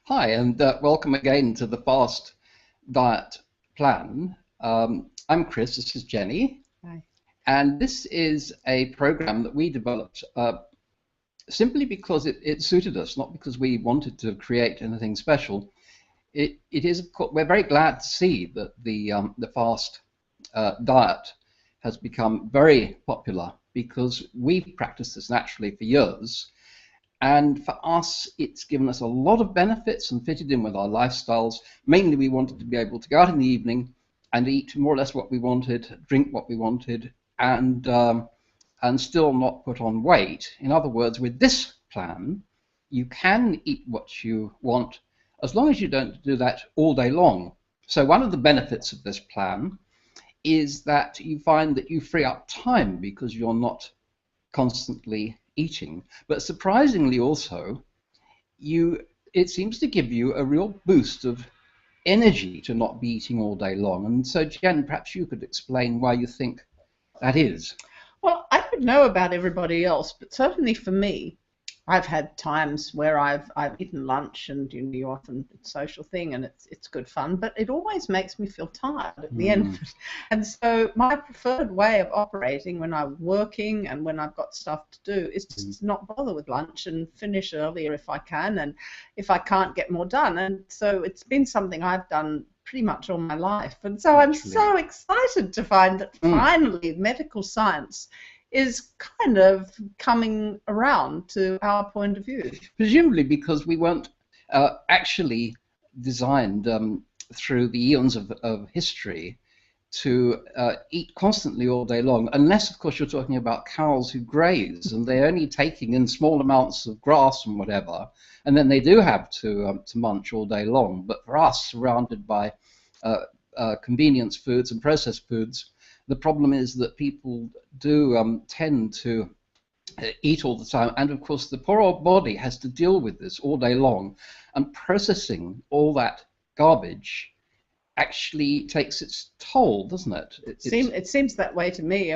Hi, and welcome again to the Fast Diet Plan. I'm Chris, this is Jenny, Hi. and this is a program that we developed simply because it suited us, not because we wanted to create anything special. It is, of course, we're very glad to see that the fast diet has become very popular because we've practiced this naturally for years. And for us, it's given us a lot of benefits and fitted in with our lifestyles. Mainly, we wanted to be able to go out in the evening and eat more or less what we wanted, drink what we wanted, and still not put on weight. In other words, with this plan, you can eat what you want as long as you don't do that all day long. So one of the benefits of this plan is that you find that you free up time because you're not constantly eating. But surprisingly also, you it seems to give you a real boost of energy to not be eating all day long. And so, Jen, perhaps you could explain why you think that is. Well, I don't know about everybody else, but certainly for me, I've had times where I've eaten lunch, and you often it's a social thing and it's good fun, but it always makes me feel tired at the end Mm, of it. And so my preferred way of operating when I'm working and when I've got stuff to do is mm, just to not bother with lunch and finish earlier if I can, and if I can't, get more done. And so it's been something I've done pretty much all my life. And so I'm naturally. so excited to find that Mm. finally medical science is kind of coming around to our point of view. Presumably because we weren't actually designed through the eons of history to eat constantly all day long, unless, of course, you're talking about cows who graze and they're only taking in small amounts of grass and whatever, and then they do have to munch all day long. But for us, surrounded by uh, convenience foods and processed foods, the problem is that people do tend to eat all the time, and of course, the poor old body has to deal with this all day long, and processing all that garbage actually takes its toll, doesn't it? It seems that way to me.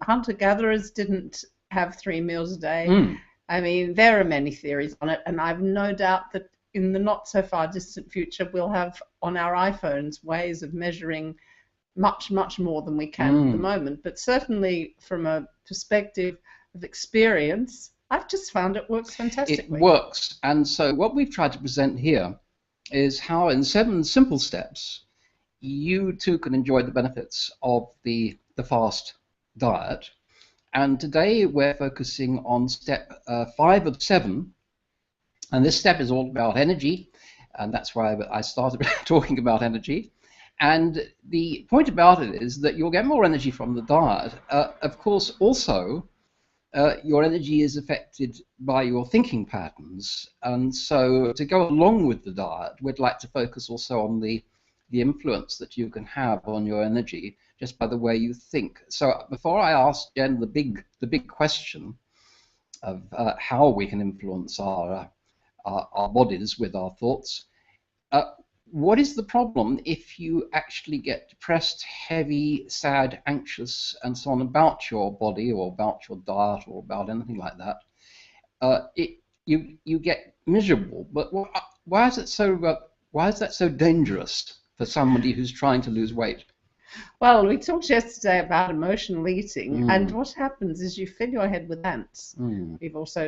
Hunter-gatherers didn't have 3 meals a day. Mm, I mean, there are many theories on it, and I've no doubt that in the not so far distant future, we'll have on our iPhones ways of measuring much, much more than we can at the mm. moment. But certainly, from a perspective of experience, I've just found it works It fantastically. works. And so, what we've tried to present here is how, in 7 simple steps, you too can enjoy the benefits of the fast diet. And today, we're focusing on step 5 of 7. And this step is all about energy, and that's why I started talking about energy. And the point about it is that you'll get more energy from the diet. Of course, also, your energy is affected by your thinking patterns. And so, to go along with the diet, we'd like to focus also on the influence that you can have on your energy just by the way you think. So, before I ask Jen the big question of how we can influence our bodies with our thoughts. Uh, what is the problem if you actually get depressed, heavy, sad, anxious, and so on about your body or about your diet or about anything like that? You get miserable. But why is it so? Why is that so dangerous for somebody who's trying to lose weight? Well, we talked yesterday about emotional eating, and Mm, what happens is you fill your head with ants. mm,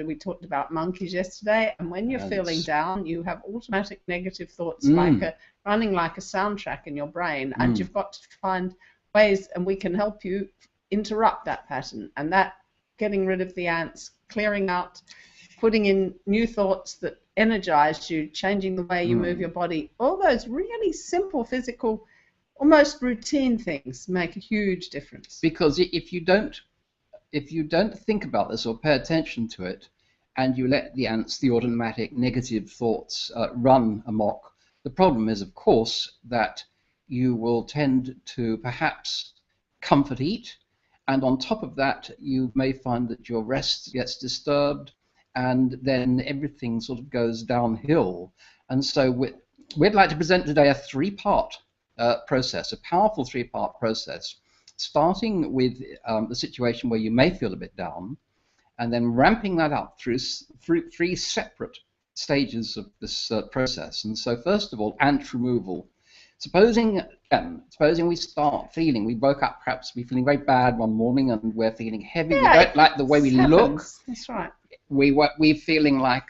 We talked about monkeys yesterday, and when you're feeling and down, you have automatic negative thoughts mm, running like a soundtrack in your brain, and mm, you've got to find ways, and we can help you interrupt that pattern, and that getting rid of the ants, clearing out, putting in new thoughts that energize you, changing the way you move mm. your body, all those really simple physical, almost routine things make a huge difference. Because if you don't think about this or pay attention to it, and you let the ants, the automatic negative thoughts, run amok, the problem is, of course, that you will tend to perhaps comfort eat, and on top of that, you may find that your rest gets disturbed, and then everything sort of goes downhill. And so we'd like to present today a three-part process, a powerful three-part process, starting with the situation where you may feel a bit down, and then ramping that up through three separate stages of this process. And so, first of all, ant removal. Supposing we start feeling, we woke up perhaps we're feeling very bad one morning and we're feeling heavy. Yeah, we don't like the way we look. That's right. We're feeling like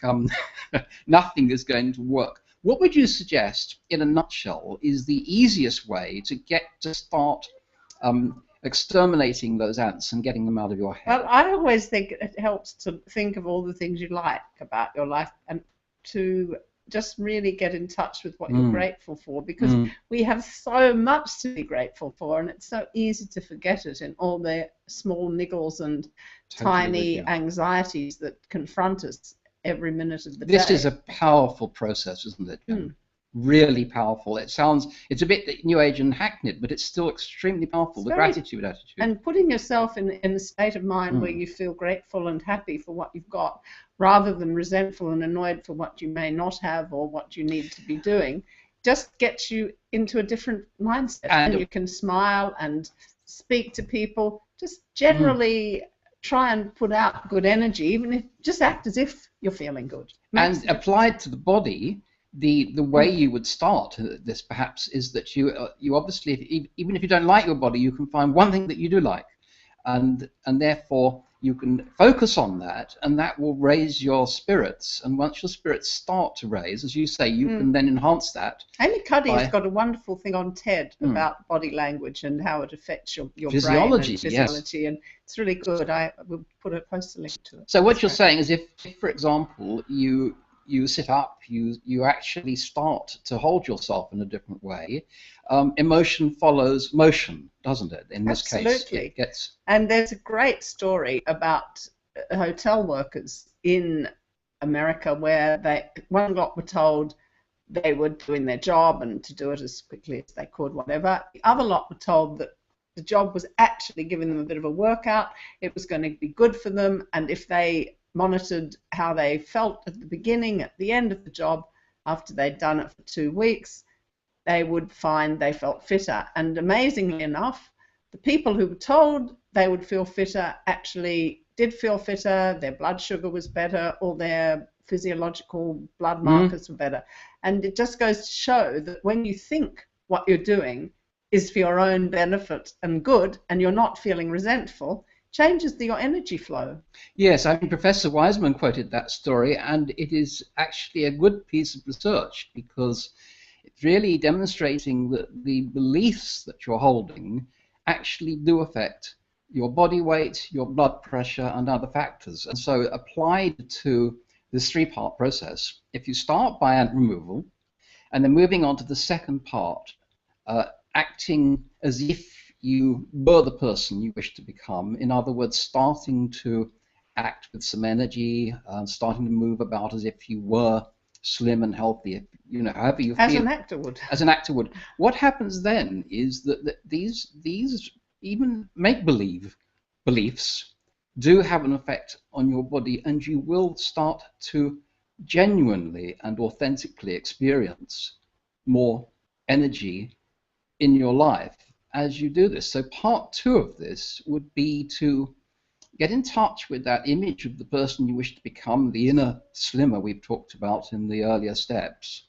nothing is going to work. What would you suggest, in a nutshell, is the easiest way to start exterminating those ants and getting them out of your head? Well, I always think it helps to think of all the things you like about your life and to just really get in touch with what you're grateful for, because we have so much to be grateful for, and it's so easy to forget it in all the small niggles and tiny anxieties that confront us every minute of the day. This is a powerful process, isn't it? Really powerful. It's a bit New Age and hackneyed, but it's still extremely powerful. The gratitude attitude. And putting yourself in a state of mind where you feel grateful and happy for what you've got, rather than resentful and annoyed for what you may not have or what you need to be doing, just gets you into a different mindset. And you can smile and speak to people, just generally try and put out good energy, even if just act as if you're feeling good. And applied to the body, the way you would start this perhaps is that you obviously, even if you don't like your body, you can find one thing that you do like, and therefore you can focus on that, and that will raise your spirits. And once your spirits start to raise, as you say, you can then enhance that. Amy Cuddy has got a wonderful thing on TED about body language and how it affects your physiology, brain and physiology, and it's really good. I will put a post link to it. So what you're saying is, if for example, you sit up, you actually start to hold yourself in a different way. Emotion follows motion, doesn't it? In this case, it gets. And there's a great story about hotel workers in America where one lot were told they were doing their job and to do it as quickly as they could, whatever. The other lot were told that the job was actually giving them a bit of a workout. It was going to be good for them, and if they monitored how they felt at the beginning, at the end of the job, after they'd done it for 2 weeks, they would find they felt fitter. And amazingly enough, the people who were told they would feel fitter actually did feel fitter. Their blood sugar was better, all their physiological blood markers were better. And it just goes to show that when you think what you're doing is for your own benefit and good, and you're not feeling resentful, changes your energy flow. Yes, I mean, Professor Wiseman quoted that story, and it is actually a good piece of research because it's really demonstrating that the beliefs that you're holding actually do affect your body weight, your blood pressure, and other factors. And so applied to this three-part process, if you start by ant removal, and then moving on to the second part, acting as if you were the person you wish to become. In other words, starting to act with some energy, starting to move about as if you were slim and healthy, however you feel. As an actor would. As an actor would. What happens then is that these even make-believe beliefs do have an effect on your body, and you will start to genuinely and authentically experience more energy in your life as you do this. So part 2 of this would be to get in touch with that image of the person you wish to become, the inner slimmer we've talked about in the earlier steps,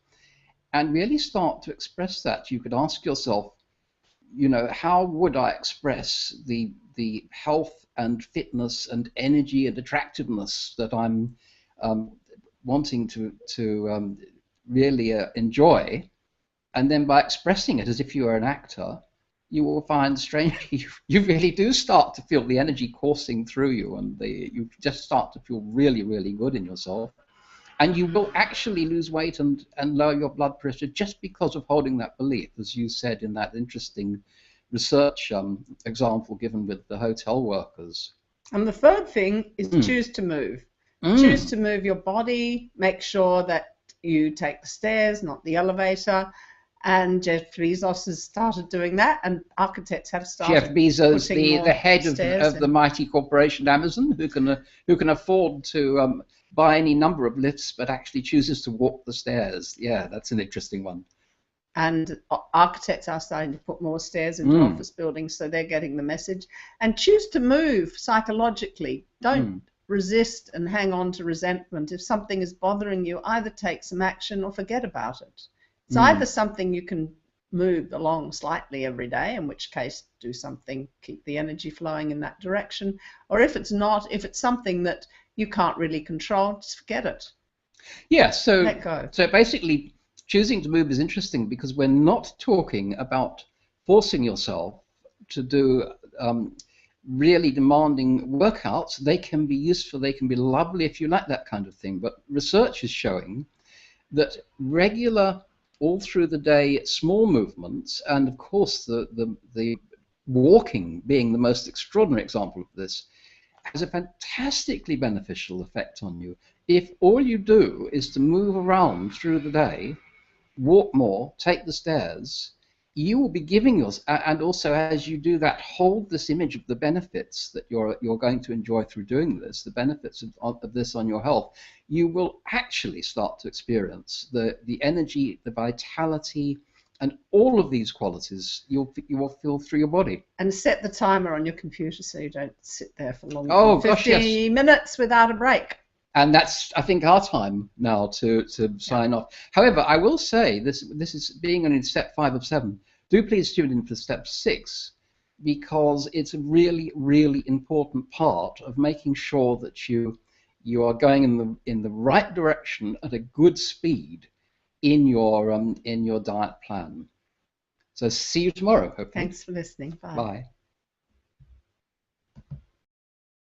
and really start to express that. You could ask yourself, how would I express the health and fitness and energy and attractiveness that I'm wanting to really enjoy? And then by expressing it as if you were an actor, you will find strangely you really do start to feel the energy coursing through you, and you just start to feel really, really good in yourself. And you will actually lose weight and lower your blood pressure just because of holding that belief, as you said in that interesting research example given with the hotel workers. And the third thing is choose to move. Choose to move your body. Make sure that you take the stairs, not the elevator. And Jeff Bezos has started doing that, and architects have started. Jeff Bezos, the head of the mighty corporation Amazon, who can afford to buy any number of lifts, but actually chooses to walk the stairs. Yeah, that's an interesting one. And architects are starting to put more stairs into office buildings, so they're getting the message. And choose to move psychologically. Don't resist and hang on to resentment. If something is bothering you, either take some action or forget about it. It's either something you can move along slightly every day, in which case do something, keep the energy flowing in that direction, or if it's not, if it's something that you can't really control, just forget it. Yeah, so let go. So basically choosing to move is interesting because we're not talking about forcing yourself to do really demanding workouts. They can be useful, they can be lovely if you like that kind of thing, but research is showing that regular, all through the day, small movements, and of course the walking being the most extraordinary example of this, has a fantastically beneficial effect on you. If all you do is to move around through the day, walk more, take the stairs, you will be giving yours, and also as you do that, hold this image of the benefits that you're going to enjoy through doing this, the benefits of this on your health. You will actually start to experience the energy, the vitality, and all of these qualities you will feel through your body. And set the timer on your computer so you don't sit there for longer than 50 minutes without a break. And that's, I think, our time now to sign off. However, I will say, this is being only step 5 of 7. Do please tune in for step 6, because it's a really, really important part of making sure that you are going in the right direction at a good speed in your diet plan. So see you tomorrow, hopefully. Thanks for listening. Bye. Bye.